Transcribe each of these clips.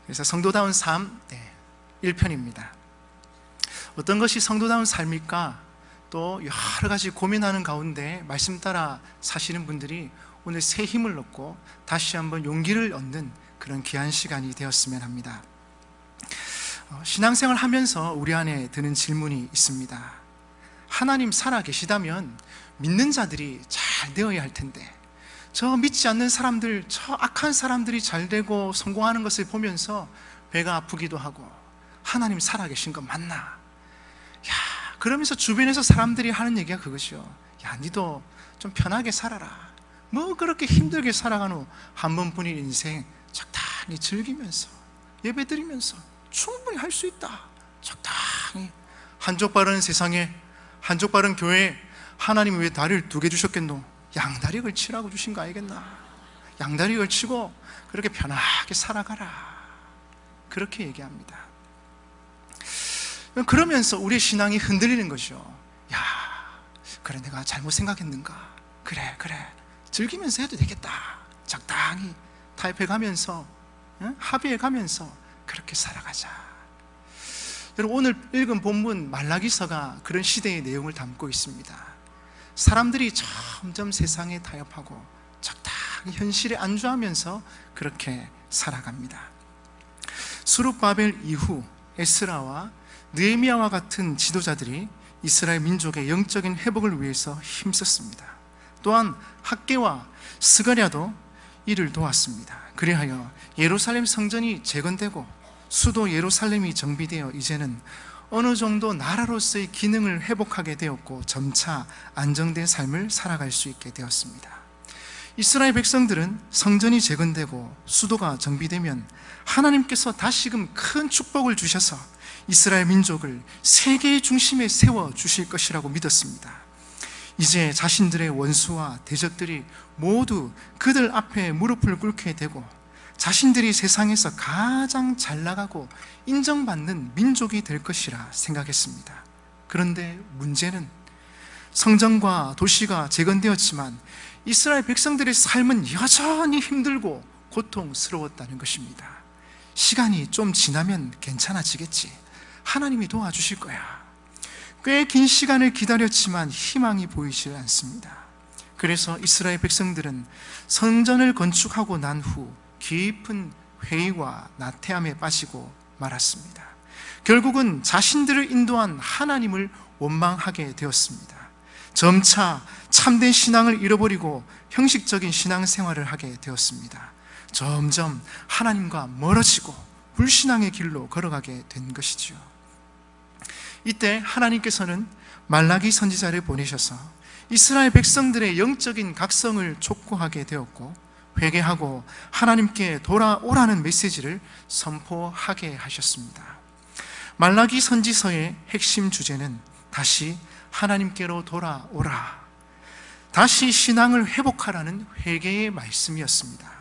그래서 성도다운 삶 1편입니다. 어떤 것이 성도다운 삶일까? 또 여러 가지 고민하는 가운데 말씀 따라 사시는 분들이 오늘 새 힘을 얻고 다시 한번 용기를 얻는 그런 귀한 시간이 되었으면 합니다. 신앙생활 하면서 우리 안에 드는 질문이 있습니다. 하나님 살아 계시다면 믿는 자들이 잘 되어야 할 텐데, 저 믿지 않는 사람들, 저 악한 사람들이 잘 되고 성공하는 것을 보면서 배가 아프기도 하고, 하나님 살아 계신 거 맞나? 그러면서 주변에서 사람들이 하는 얘기가 그것이요. 야, 니도 좀 편하게 살아라. 뭐 그렇게 힘들게 살아가노? 한 번뿐인 인생 적당히 즐기면서 예배드리면서 충분히 할 수 있다. 적당히. 한쪽 발은 세상에, 한쪽 발은 교회에. 하나님이 왜 다리를 2개 주셨겠노? 양다리 걸치라고 주신 거 아니겠나? 양다리 걸치고 그렇게 편하게 살아가라. 그렇게 얘기합니다. 그러면서 우리의 신앙이 흔들리는 것이요. 야, 그래, 내가 잘못 생각했는가? 그래, 즐기면서 해도 되겠다. 적당히 타협해가면서, 합의해가면서 그렇게 살아가자. 여러분, 오늘 읽은 본문 말라기서가 그런 시대의 내용을 담고 있습니다. 사람들이 점점 세상에 타협하고 적당히 현실에 안주하면서 그렇게 살아갑니다. 수룹바벨 이후 에스라와 느헤미야와 같은 지도자들이 이스라엘 민족의 영적인 회복을 위해서 힘썼습니다. 또한 학개와 스가랴도 이를 도왔습니다. 그리하여 예루살렘 성전이 재건되고 수도 예루살렘이 정비되어 이제는 어느 정도 나라로서의 기능을 회복하게 되었고 점차 안정된 삶을 살아갈 수 있게 되었습니다. 이스라엘 백성들은 성전이 재건되고 수도가 정비되면 하나님께서 다시금 큰 축복을 주셔서 이스라엘 민족을 세계의 중심에 세워주실 것이라고 믿었습니다. 이제 자신들의 원수와 대적들이 모두 그들 앞에 무릎을 꿇게 되고 자신들이 세상에서 가장 잘 나가고 인정받는 민족이 될 것이라 생각했습니다. 그런데 문제는 성전과 도시가 재건되었지만 이스라엘 백성들의 삶은 여전히 힘들고 고통스러웠다는 것입니다. 시간이 좀 지나면 괜찮아지겠지. 하나님이 도와주실 거야. 꽤 긴 시간을 기다렸지만 희망이 보이지 않습니다. 그래서 이스라엘 백성들은 성전을 건축하고 난 후 깊은 회의와 나태함에 빠지고 말았습니다. 결국은 자신들을 인도한 하나님을 원망하게 되었습니다. 점차 참된 신앙을 잃어버리고 형식적인 신앙생활을 하게 되었습니다. 점점 하나님과 멀어지고 불신앙의 길로 걸어가게 된 것이지요. 이때 하나님께서는 말라기 선지자를 보내셔서 이스라엘 백성들의 영적인 각성을 촉구하게 되었고 회개하고 하나님께 돌아오라는 메시지를 선포하게 하셨습니다. 말라기 선지서의 핵심 주제는 다시 하나님께로 돌아오라, 다시 신앙을 회복하라는 회개의 말씀이었습니다.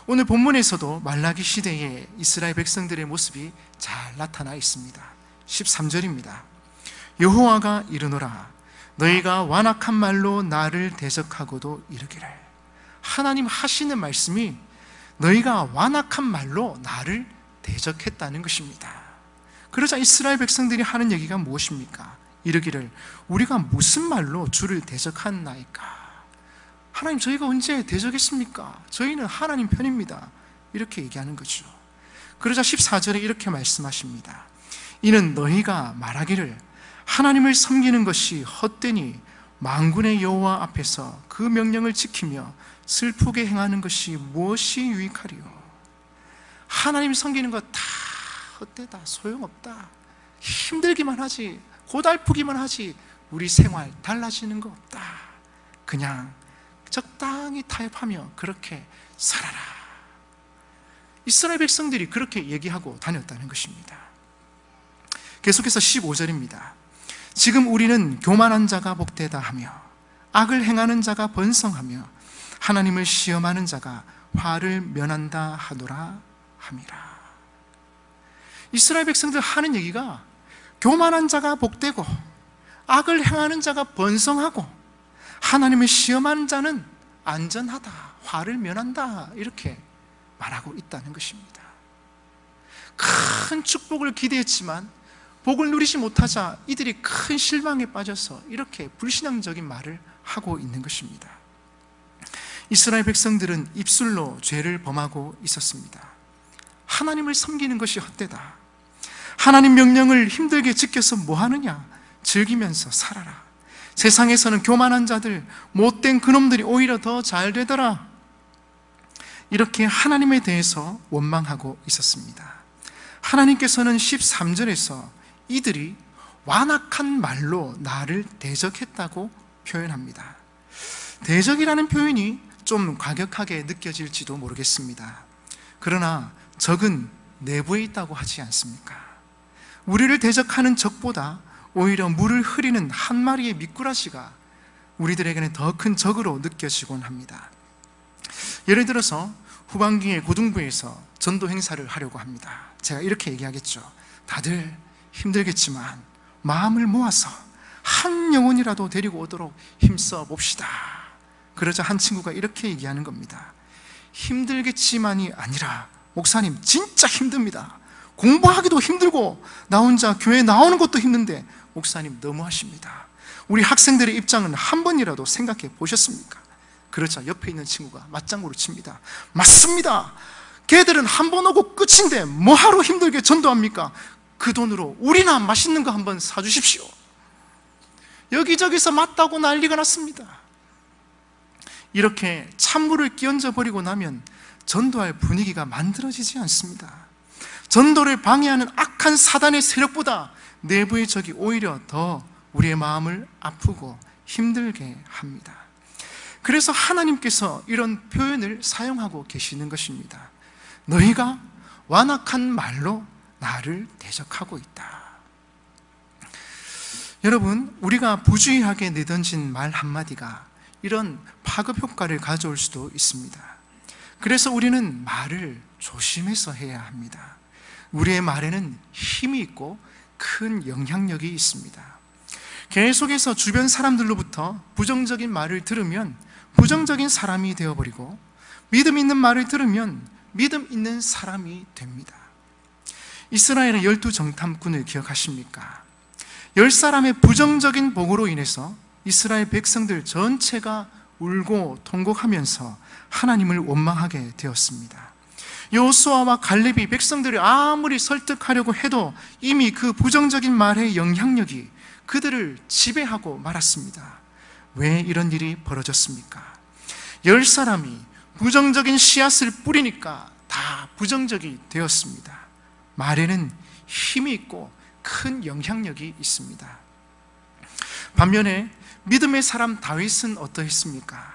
오늘 본문에서도 말라기 시대의 이스라엘 백성들의 모습이 잘 나타나 있습니다. 13절입니다. 여호와가 이르노라, 너희가 완악한 말로 나를 대적하고도 이르기를. 하나님 하시는 말씀이 너희가 완악한 말로 나를 대적했다는 것입니다. 그러자 이스라엘 백성들이 하는 얘기가 무엇입니까? 이르기를, 우리가 무슨 말로 주를 대적하나이까? 하나님, 저희가 언제 대적했습니까? 저희는 하나님 편입니다. 이렇게 얘기하는 거죠. 그러자 14절에 이렇게 말씀하십니다. 이는 너희가 말하기를 하나님을 섬기는 것이 헛되니 만군의 여호와 앞에서 그 명령을 지키며 슬프게 행하는 것이 무엇이 유익하리요? 하나님 섬기는 거 다 헛되다, 소용없다, 힘들기만 하지, 고달프기만 하지, 우리 생활 달라지는 거 없다. 그냥 적당히 타협하며 그렇게 살아라. 이스라엘 백성들이 그렇게 얘기하고 다녔다는 것입니다. 계속해서 15절입니다. 지금 우리는 교만한 자가 복되다 하며 악을 행하는 자가 번성하며 하나님을 시험하는 자가 화를 면한다 하노라 함이라. 이스라엘 백성들 하는 얘기가 교만한 자가 복되고 악을 행하는 자가 번성하고 하나님을 시험하는 자는 안전하다, 화를 면한다, 이렇게 말하고 있다는 것입니다. 큰 축복을 기대했지만 복을 누리지 못하자 이들이 큰 실망에 빠져서 이렇게 불신앙적인 말을 하고 있는 것입니다. 이스라엘 백성들은 입술로 죄를 범하고 있었습니다. 하나님을 섬기는 것이 헛되다. 하나님 명령을 힘들게 지켜서 뭐하느냐? 즐기면서 살아라. 세상에서는 교만한 자들, 못된 그놈들이 오히려 더 잘 되더라. 이렇게 하나님에 대해서 원망하고 있었습니다. 하나님께서는 13절에서 이들이 완악한 말로 나를 대적했다고 표현합니다. 대적이라는 표현이 좀 과격하게 느껴질지도 모르겠습니다. 그러나 적은 내부에 있다고 하지 않습니까? 우리를 대적하는 적보다 오히려 물을 흐리는 한 마리의 미꾸라지가 우리들에게는 더 큰 적으로 느껴지곤 합니다. 예를 들어서 후반기에 고등부에서 전도 행사를 하려고 합니다. 제가 이렇게 얘기하겠죠. 다들 힘들겠지만 마음을 모아서 한 영혼이라도 데리고 오도록 힘써 봅시다. 그러자 한 친구가 이렇게 얘기하는 겁니다. 힘들겠지만이 아니라 목사님 진짜 힘듭니다. 공부하기도 힘들고 나 혼자 교회 나오는 것도 힘든데 목사님 너무하십니다. 우리 학생들의 입장은 한 번이라도 생각해 보셨습니까? 그러자 옆에 있는 친구가 맞장구를 칩니다. 맞습니다. 걔들은 한 번 오고 끝인데 뭐하러 힘들게 전도합니까? 그 돈으로 우리나 맛있는 거 한번 사주십시오. 여기저기서 맞다고 난리가 났습니다. 이렇게 찬물을 끼얹어 버리고 나면 전도할 분위기가 만들어지지 않습니다. 전도를 방해하는 악한 사단의 세력보다 내부의 적이 오히려 더 우리의 마음을 아프고 힘들게 합니다. 그래서 하나님께서 이런 표현을 사용하고 계시는 것입니다. 너희가 완악한 말로 나를 대적하고 있다. 여러분, 우리가 부주의하게 내던진 말 한마디가 이런 파급 효과를 가져올 수도 있습니다. 그래서 우리는 말을 조심해서 해야 합니다. 우리의 말에는 힘이 있고 큰 영향력이 있습니다. 계속해서 주변 사람들로부터 부정적인 말을 들으면 부정적인 사람이 되어버리고, 믿음 있는 말을 들으면 믿음 있는 사람이 됩니다. 이스라엘의 12정탐꾼을 기억하십니까? 10사람의 부정적인 보고로 인해서 이스라엘 백성들 전체가 울고 통곡하면서 하나님을 원망하게 되었습니다. 여호수아와 갈렙이 백성들을 아무리 설득하려고 해도 이미 그 부정적인 말의 영향력이 그들을 지배하고 말았습니다. 왜 이런 일이 벌어졌습니까? 10사람이 부정적인 씨앗을 뿌리니까 다 부정적이 되었습니다. 말에는 힘이 있고 큰 영향력이 있습니다. 반면에 믿음의 사람 다윗은 어떠했습니까?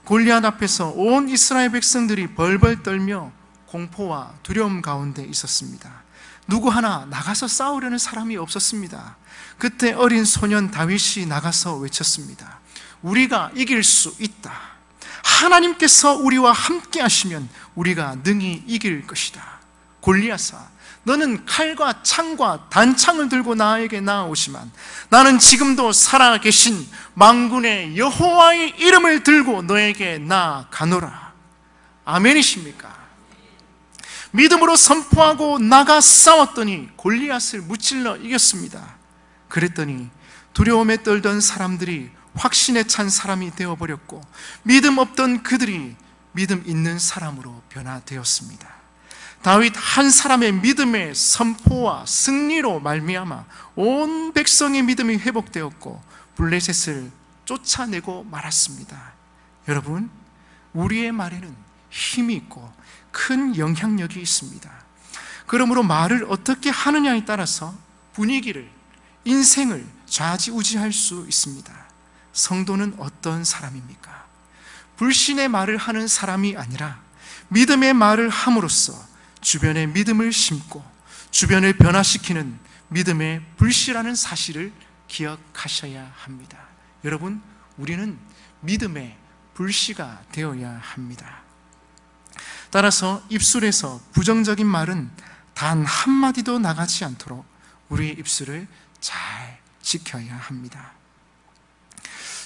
골리앗 앞에서 온 이스라엘 백성들이 벌벌 떨며 공포와 두려움 가운데 있었습니다. 누구 하나 나가서 싸우려는 사람이 없었습니다. 그때 어린 소년 다윗이 나가서 외쳤습니다. 우리가 이길 수 있다. 하나님께서 우리와 함께 하시면 우리가 능히 이길 것이다. 골리앗아, 너는 칼과 창과 단창을 들고 나에게 나아오지만 나는 지금도 살아계신 만군의 여호와의 이름을 들고 너에게 나아가노라. 아멘이십니까? 믿음으로 선포하고 나가 싸웠더니 골리앗을 무찔러 이겼습니다. 그랬더니 두려움에 떨던 사람들이 확신에 찬 사람이 되어버렸고, 믿음 없던 그들이 믿음 있는 사람으로 변화되었습니다. 다윗 한 사람의 믿음의 선포와 승리로 말미암아 온 백성의 믿음이 회복되었고 블레셋을 쫓아내고 말았습니다. 여러분, 우리의 말에는 힘이 있고 큰 영향력이 있습니다. 그러므로 말을 어떻게 하느냐에 따라서 분위기를, 인생을 좌지우지할 수 있습니다. 성도는 어떤 사람입니까? 불신의 말을 하는 사람이 아니라 믿음의 말을 함으로써 주변에 믿음을 심고 주변을 변화시키는 믿음의 불씨라는 사실을 기억하셔야 합니다. 여러분, 우리는 믿음의 불씨가 되어야 합니다. 따라서 입술에서 부정적인 말은 단 한마디도 나가지 않도록 우리의 입술을 잘 지켜야 합니다.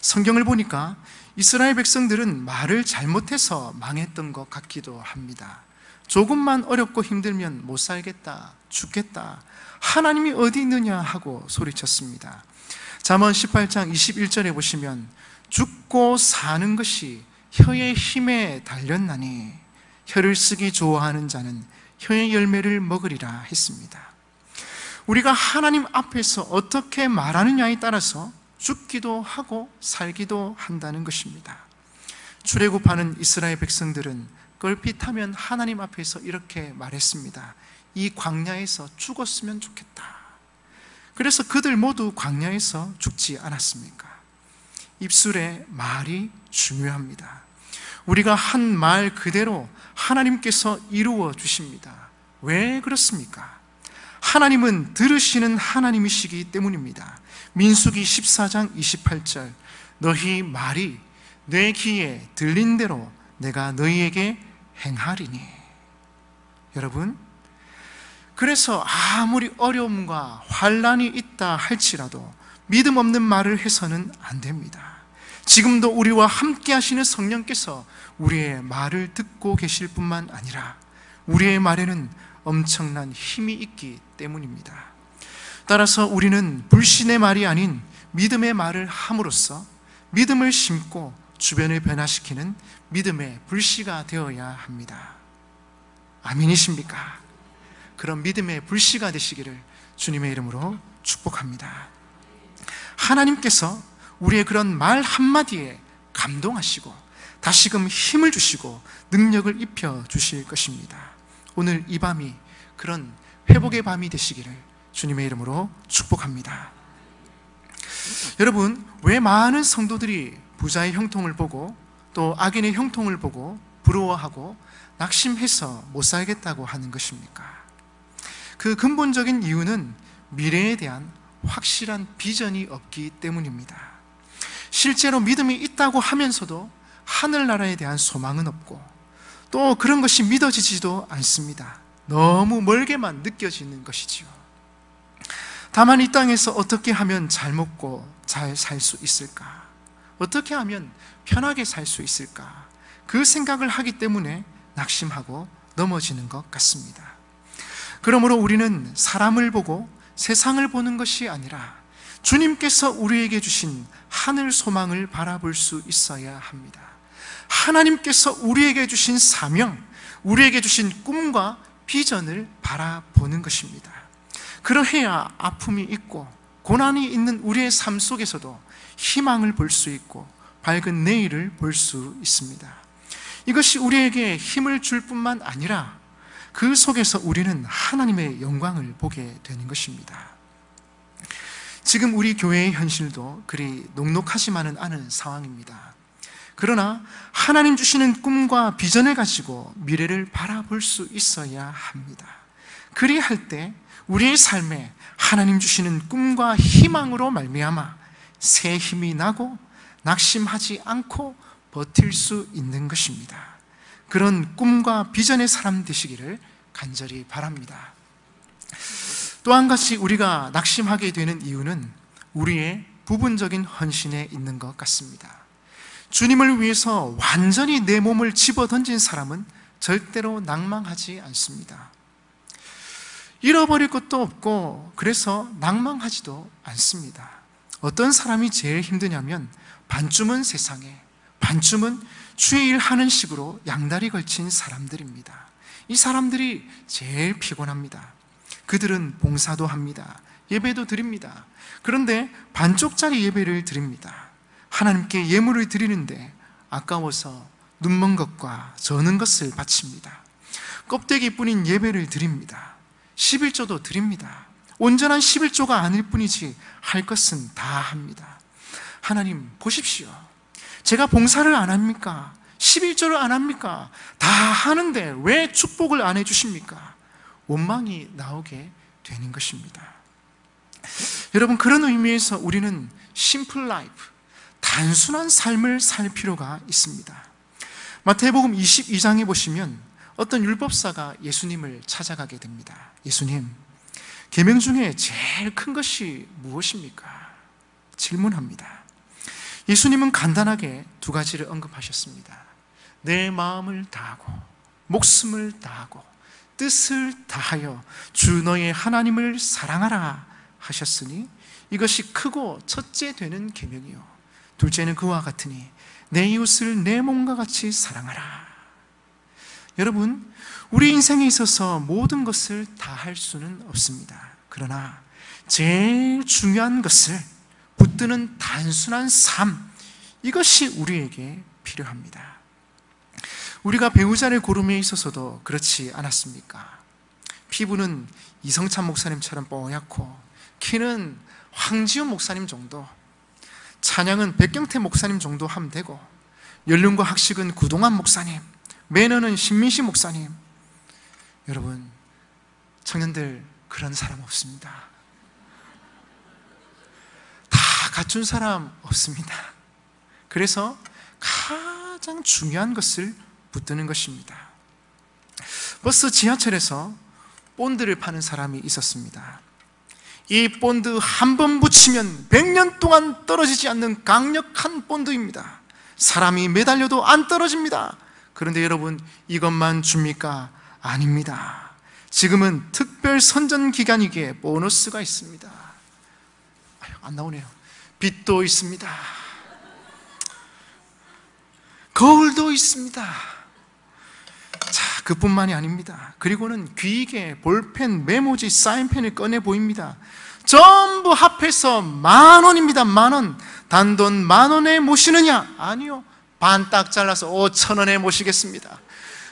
성경을 보니까 이스라엘 백성들은 말을 잘못해서 망했던 것 같기도 합니다. 조금만 어렵고 힘들면 못 살겠다, 죽겠다, 하나님이 어디 있느냐 하고 소리쳤습니다. 잠언 18장 21절에 보시면 죽고 사는 것이 혀의 힘에 달렸나니 혀를 쓰기 좋아하는 자는 혀의 열매를 먹으리라 했습니다. 우리가 하나님 앞에서 어떻게 말하느냐에 따라서 죽기도 하고 살기도 한다는 것입니다. 출애굽하는 이스라엘 백성들은 걸핏하면 하나님 앞에서 이렇게 말했습니다. 이 광야에서 죽었으면 좋겠다. 그래서 그들 모두 광야에서 죽지 않았습니까? 입술의 말이 중요합니다. 우리가 한 말 그대로 하나님께서 이루어 주십니다. 왜 그렇습니까? 하나님은 들으시는 하나님이시기 때문입니다. 민수기 14장 28절, 너희 말이 내 귀에 들린 대로 내가 너희에게 행하리니. 여러분, 그래서 아무리 어려움과 환난이 있다 할지라도 믿음 없는 말을 해서는 안 됩니다. 지금도 우리와 함께 하시는 성령께서 우리의 말을 듣고 계실 뿐만 아니라 우리의 말에는 엄청난 힘이 있기 때문입니다. 따라서 우리는 불신의 말이 아닌 믿음의 말을 함으로써 믿음을 심고 주변을 변화시키는 믿음의 불씨가 되어야 합니다. 아멘이십니까? 그런 믿음의 불씨가 되시기를 주님의 이름으로 축복합니다. 하나님께서 우리의 그런 말 한마디에 감동하시고 다시금 힘을 주시고 능력을 입혀 주실 것입니다. 오늘 이 밤이 그런 회복의 밤이 되시기를 주님의 이름으로 축복합니다. 여러분, 왜 많은 성도들이 부자의 형통을 보고 또 악인의 형통을 보고 부러워하고 낙심해서 못 살겠다고 하는 것입니까? 그 근본적인 이유는 미래에 대한 확실한 비전이 없기 때문입니다. 실제로 믿음이 있다고 하면서도 하늘나라에 대한 소망은 없고 또 그런 것이 믿어지지도 않습니다. 너무 멀게만 느껴지는 것이지요. 다만 이 땅에서 어떻게 하면 잘 먹고 잘 살 수 있을까? 어떻게 하면 편하게 살 수 있을까? 그 생각을 하기 때문에 낙심하고 넘어지는 것 같습니다. 그러므로 우리는 사람을 보고 세상을 보는 것이 아니라 주님께서 우리에게 주신 하늘 소망을 바라볼 수 있어야 합니다. 하나님께서 우리에게 주신 사명, 우리에게 주신 꿈과 비전을 바라보는 것입니다. 그러해야 아픔이 있고 고난이 있는 우리의 삶 속에서도 희망을 볼 수 있고 밝은 내일을 볼 수 있습니다. 이것이 우리에게 힘을 줄 뿐만 아니라 그 속에서 우리는 하나님의 영광을 보게 되는 것입니다. 지금 우리 교회의 현실도 그리 녹록하지만은 않은 상황입니다. 그러나 하나님 주시는 꿈과 비전을 가지고 미래를 바라볼 수 있어야 합니다. 그리할 때 우리의 삶에 하나님 주시는 꿈과 희망으로 말미암아 새 힘이 나고 낙심하지 않고 버틸 수 있는 것입니다. 그런 꿈과 비전의 사람 되시기를 간절히 바랍니다. 또 한 가지 우리가 낙심하게 되는 이유는 우리의 부분적인 헌신에 있는 것 같습니다. 주님을 위해서 완전히 내 몸을 집어던진 사람은 절대로 낭망하지 않습니다. 잃어버릴 것도 없고 그래서 낭망하지도 않습니다. 어떤 사람이 제일 힘드냐면 반쯤은 세상에, 반쯤은 주의 일 하는 식으로 양다리 걸친 사람들입니다. 이 사람들이 제일 피곤합니다. 그들은 봉사도 합니다. 예배도 드립니다. 그런데 반쪽짜리 예배를 드립니다. 하나님께 예물을 드리는데 아까워서 눈먼 것과 저는 것을 바칩니다. 껍데기뿐인 예배를 드립니다. 11조도 드립니다. 온전한 11조가 아닐 뿐이지 할 것은 다 합니다. 하나님 보십시오. 제가 봉사를 안 합니까? 11조를 안 합니까? 다 하는데 왜 축복을 안 해주십니까? 원망이 나오게 되는 것입니다. 여러분, 그런 의미에서 우리는 심플 라이프, 단순한 삶을 살 필요가 있습니다. 마태복음 22장에 보시면 어떤 율법사가 예수님을 찾아가게 됩니다. 예수님, 계명 중에 제일 큰 것이 무엇입니까? 질문합니다. 예수님은 간단하게 두 가지를 언급하셨습니다. 내 마음을 다하고 목숨을 다하고 뜻을 다하여 주 너의 하나님을 사랑하라 하셨으니 이것이 크고 첫째 되는 계명이요 둘째는 그와 같으니 내 이웃을 내 몸과 같이 사랑하라. 여러분, 우리 인생에 있어서 모든 것을 다 할 수는 없습니다. 그러나 제일 중요한 것을 붙드는 단순한 삶, 이것이 우리에게 필요합니다. 우리가 배우자를 고름에 있어서도 그렇지 않았습니까? 피부는 이성찬 목사님처럼 뽀얗고 키는 황지훈 목사님 정도, 찬양은 백경태 목사님 정도 하면 되고, 연륜과 학식은 구동환 목사님, 매너는 신민식 목사님. 여러분, 청년들 그런 사람 없습니다. 다 갖춘 사람 없습니다. 그래서 가장 중요한 것을 붙드는 것입니다. 버스 지하철에서 본드를 파는 사람이 있었습니다. 이 본드 한 번 붙이면 100년 동안 떨어지지 않는 강력한 본드입니다. 사람이 매달려도 안 떨어집니다. 그런데 여러분, 이것만 줍니까? 아닙니다. 지금은 특별 선전 기간이기에 보너스가 있습니다. 안 나오네요. 빛도 있습니다. 거울도 있습니다. 자, 그뿐만이 아닙니다. 그리고는 귀이게 볼펜, 메모지, 사인펜을 꺼내 보입니다. 전부 합해서 10,000원입니다. 10,000원. 단돈 10,000원에 모시느냐? 아니요, 반 딱 잘라서 5,000원에 모시겠습니다.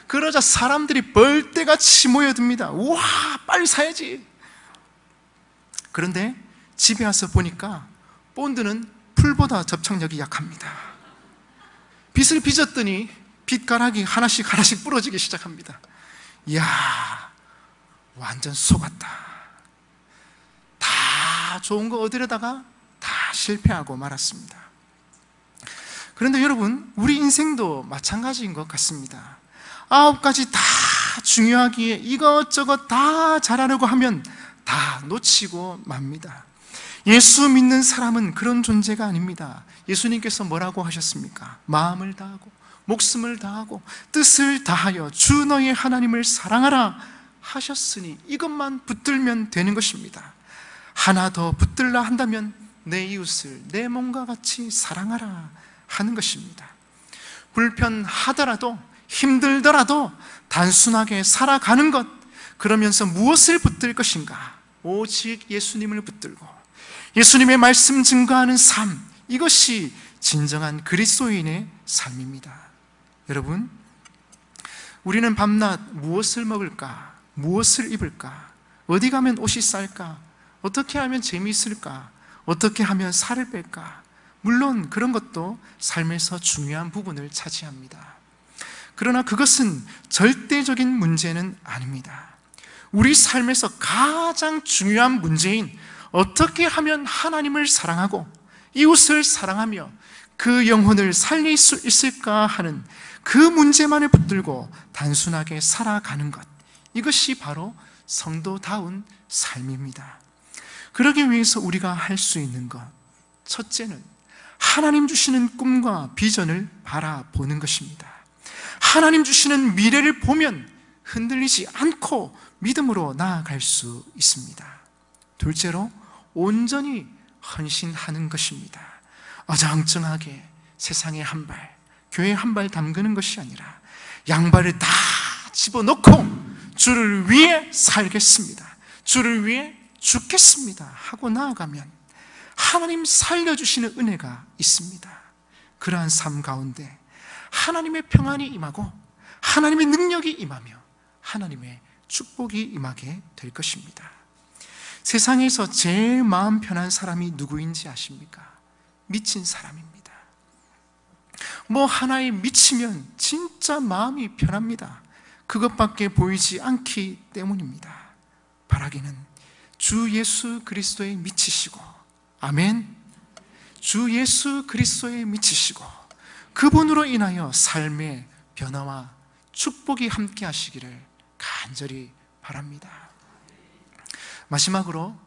그러자 사람들이 벌떼같이 모여듭니다. 우와, 빨리 사야지. 그런데 집에 와서 보니까 본드는 풀보다 접착력이 약합니다. 빗을 빚었더니 빗가락이 하나씩 부러지기 시작합니다. 이야, 완전 속았다. 다 좋은 거 얻으려다가 다 실패하고 말았습니다. 그런데 여러분, 우리 인생도 마찬가지인 것 같습니다. 9가지 다 중요하기에 이것저것 다 잘하려고 하면 다 놓치고 맙니다. 예수 믿는 사람은 그런 존재가 아닙니다. 예수님께서 뭐라고 하셨습니까? 마음을 다하고 목숨을 다하고 뜻을 다하여 주 너의 하나님을 사랑하라 하셨으니 이것만 붙들면 되는 것입니다. 하나 더 붙들라 한다면 내 이웃을 내 몸과 같이 사랑하라 하는 것입니다. 불편하더라도 힘들더라도 단순하게 살아가는 것, 그러면서 무엇을 붙들 것인가? 오직 예수님을 붙들고 예수님의 말씀 증거하는 삶, 이것이 진정한 그리스도인의 삶입니다. 여러분, 우리는 밤낮 무엇을 먹을까? 무엇을 입을까? 어디 가면 옷이 쌀까? 어떻게 하면 재미있을까? 어떻게 하면 살을 뺄까? 물론 그런 것도 삶에서 중요한 부분을 차지합니다. 그러나 그것은 절대적인 문제는 아닙니다. 우리 삶에서 가장 중요한 문제인 어떻게 하면 하나님을 사랑하고 이웃을 사랑하며 그 영혼을 살릴 수 있을까 하는 그 문제만을 붙들고 단순하게 살아가는 것, 이것이 바로 성도다운 삶입니다. 그러기 위해서 우리가 할 수 있는 것, 첫째는 하나님 주시는 꿈과 비전을 바라보는 것입니다. 하나님 주시는 미래를 보면 흔들리지 않고 믿음으로 나아갈 수 있습니다. 둘째로 온전히 헌신하는 것입니다. 어정쩡하게 세상에 한 발, 교회에 한 발 담그는 것이 아니라 양발을 다 집어넣고 주를 위해 살겠습니다, 주를 위해 죽겠습니다 하고 나아가면 하나님 살려주시는 은혜가 있습니다. 그러한 삶 가운데 하나님의 평안이 임하고 하나님의 능력이 임하며 하나님의 축복이 임하게 될 것입니다. 세상에서 제일 마음 편한 사람이 누구인지 아십니까? 미친 사람입니다. 뭐 하나에 미치면 진짜 마음이 편합니다. 그것밖에 보이지 않기 때문입니다. 바라기는 주 예수 그리스도에 미치시고, 아멘, 주 예수 그리스도에 미치시고 그분으로 인하여 삶의 변화와 축복이 함께 하시기를 간절히 바랍니다. 마지막으로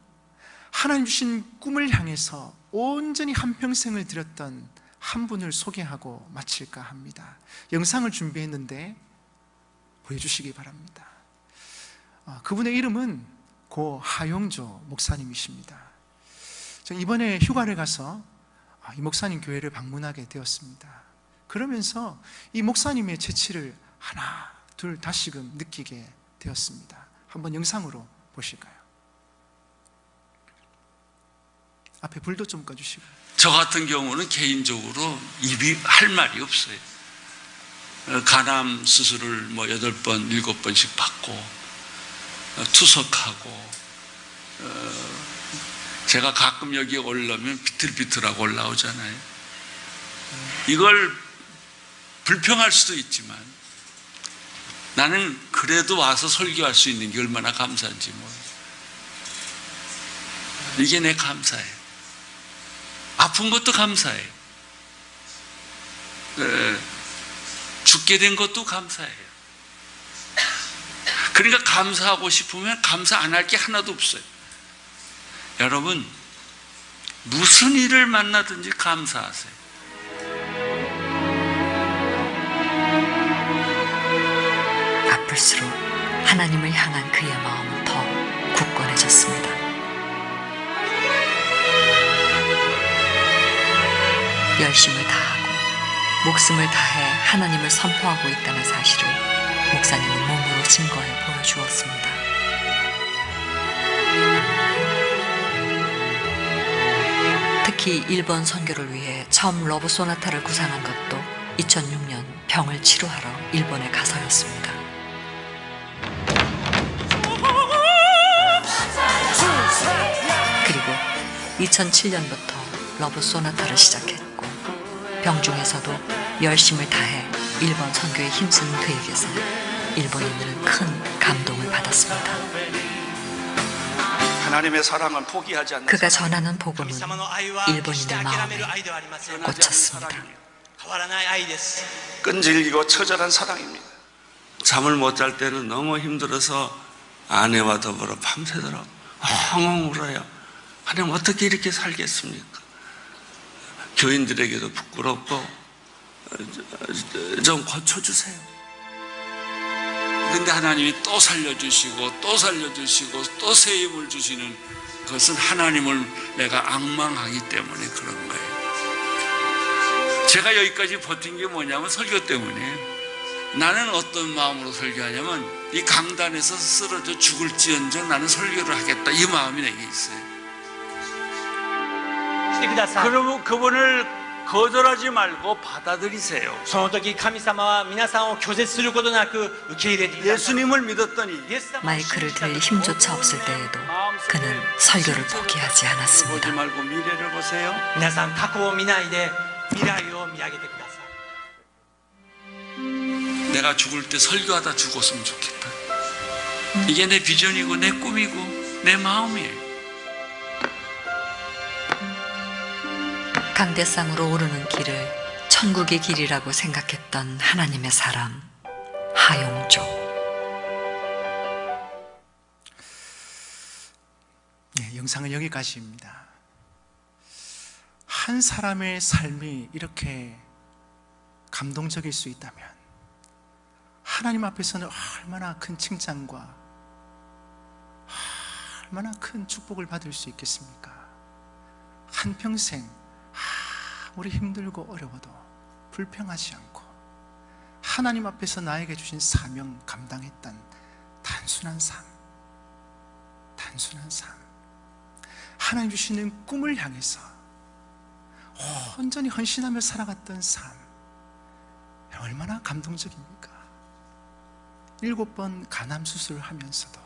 하나님 주신 꿈을 향해서 온전히 한평생을 들였던 한 분을 소개하고 마칠까 합니다. 영상을 준비했는데 보여주시기 바랍니다. 그분의 이름은 고 하용조 목사님이십니다. 이번에 휴가를 가서 이 목사님 교회를 방문하게 되었습니다. 그러면서 이 목사님의 재치를 하나 둘 다시금 느끼게 되었습니다. 한번 영상으로 보실까요? 앞에 불도 좀 꺼주시고. 저 같은 경우는 개인적으로 입이 할 말이 없어요. 간암 수술을 8번, 7번씩 받고 투석하고, 제가 가끔 여기에 올라오면 비틀비틀하고 올라오잖아요. 이걸 불평할 수도 있지만 나는 그래도 와서 설교할 수 있는 게 얼마나 감사한지 몰라요. 이게 내 감사예요. 아픈 것도 감사해요. 죽게 된 것도 감사해요. 그러니까 감사하고 싶으면 감사 안 할 게 하나도 없어요. 여러분, 무슨 일을 만나든지 감사하세요. 아플수록 하나님을 향한 그의 마음은 더 굳건해졌습니다. 열심을 다하고 목숨을 다해 하나님을 선포하고 있다는 사실을 목사님은 몸으로 증거해 보여주었습니다. 특히 일본 선교를 위해 처음 러브 소나타를 구상한 것도 2006년 병을 치료하러 일본에 가서였습니다. 그리고 2007년부터 러브 소나타를 시작했고, 병중에서도 열심을 다해 일본 선교에 힘쓰는 그에게서 일본인들은 큰 감동을 받았습니다. 하나님의 사랑은 포기하지 않는 그가 전하는 복음은 일본인들 마음에 꽂혔습니다. 끈질기고 처절한 사랑입니다. 잠을 못 잘 때는 너무 힘들어서 아내와 더불어 밤새도록 엉엉 울어요. 하나님 어떻게 이렇게 살겠습니까? 교인들에게도 부끄럽고 좀 고쳐주세요. 근데 하나님이 또 살려주시고 또 살려주시고 또 새 힘을 주시는 그것은 하나님을 내가 앙망하기 때문에 그런 거예요. 제가 여기까지 버틴 게 뭐냐면 설교 때문에. 나는 어떤 마음으로 설교하냐면 이 강단에서 쓰러져 죽을지언정 나는 설교를 하겠다, 이 마음이 내게 있어요. 그러면 그분을 거절하지 말고 받아들이세요. その時神様は皆さんを拒絶することなく受け入れてください。 예수님을 믿었더니 마이크를 들 힘조차 없을 때에도 그는 설교를 포기하지 않았습니다. 보지 말고 미래를 보세요. 皆さん過去を見ないで未来を見上げてください。 내가 죽을 때 설교하다 죽었으면 좋겠다. 이게 내 비전이고 내 꿈이고 내 마음이에요. 강대상으로 오르는 길을 천국의 길이라고 생각했던 하나님의 사람 하용조. 네, 영상은 여기까지입니다. 한 사람의 삶이 이렇게 감동적일 수 있다면 하나님 앞에서는 얼마나 큰 칭찬과 얼마나 큰 축복을 받을 수 있겠습니까? 한평생 우리 힘들고 어려워도 불평하지 않고 하나님 앞에서 나에게 주신 사명 감당했던 단순한 삶, 하나님 주시는 꿈을 향해서 온전히 헌신하며 살아갔던 삶, 얼마나 감동적입니까? 7번 간암 수술을 하면서도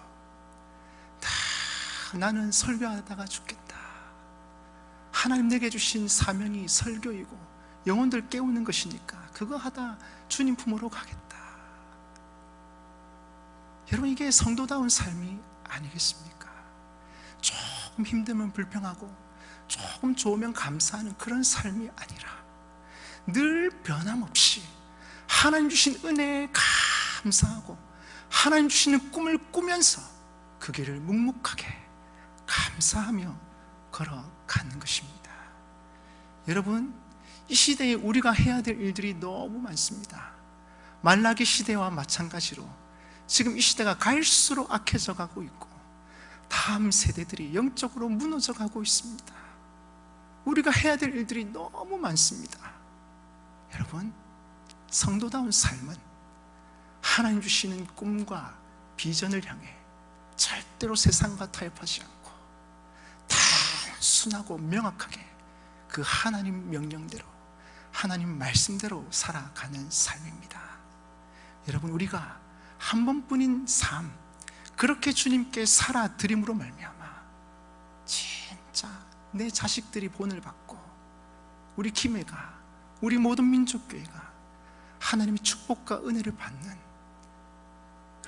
다 나는 설교하다가 죽겠다, 하나님 내게 주신 사명이 설교이고 영혼들 깨우는 것이니까 그거 하다 주님 품으로 가겠다. 여러분, 이게 성도다운 삶이 아니겠습니까? 조금 힘들면 불평하고 조금 좋으면 감사하는 그런 삶이 아니라 늘 변함없이 하나님 주신 은혜에 감사하고 하나님 주시는 꿈을 꾸면서 그 길을 묵묵하게 감사하며 걸어가는 것입니다. 여러분, 이 시대에 우리가 해야 될 일들이 너무 많습니다. 말라기 시대와 마찬가지로 지금 이 시대가 갈수록 악해져 가고 있고 다음 세대들이 영적으로 무너져 가고 있습니다. 우리가 해야 될 일들이 너무 많습니다. 여러분, 성도다운 삶은 하나님 주시는 꿈과 비전을 향해 절대로 세상과 타협하지 않고 단순하고 명확하게 그 하나님 명령대로, 하나님 말씀대로 살아가는 삶입니다. 여러분, 우리가 한 번뿐인 삶, 그렇게 주님께 살아드림으로 말미암아 진짜 내 자식들이 본을 받고 우리 김해가, 우리 모든 민족교회가 하나님의 축복과 은혜를 받는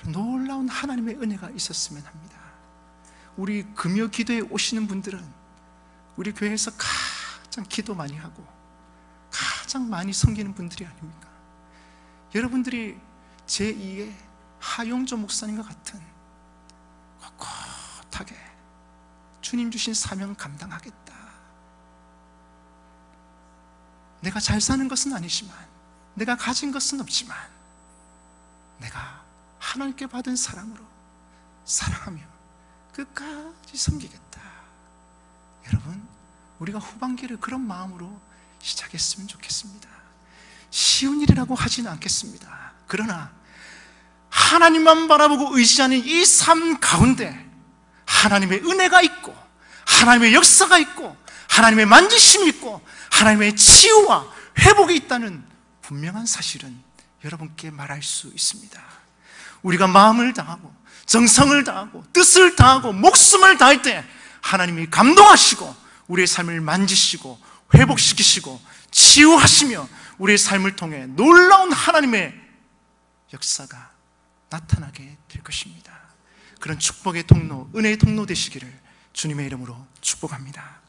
놀라운 하나님의 은혜가 있었으면 합니다. 우리 금요 기도에 오시는 분들은 우리 교회에서 가장 기도 많이 하고 가장 많이 섬기는 분들이 아닙니까? 여러분들이 제2의 하용조 목사님과 같은 꼿꼿하게 주님 주신 사명 감당하겠다. 내가 잘 사는 것은 아니지만, 내가 가진 것은 없지만 내가 하나님께 받은 사랑으로 사랑하며 끝까지 섬기겠다. 여러분, 우리가 후반기를 그런 마음으로 시작했으면 좋겠습니다. 쉬운 일이라고 하지는 않겠습니다. 그러나 하나님만 바라보고 의지하는 이 삶 가운데 하나님의 은혜가 있고, 하나님의 역사가 있고, 하나님의 만지심이 있고, 하나님의 치유와 회복이 있다는 분명한 사실은 여러분께 말할 수 있습니다. 우리가 마음을 다하고 정성을 다하고 뜻을 다하고 목숨을 다할 때 하나님이 감동하시고 우리의 삶을 만지시고 회복시키시고 치유하시며 우리의 삶을 통해 놀라운 하나님의 역사가 나타나게 될 것입니다. 그런 축복의 통로, 은혜의 통로 되시기를 주님의 이름으로 축복합니다.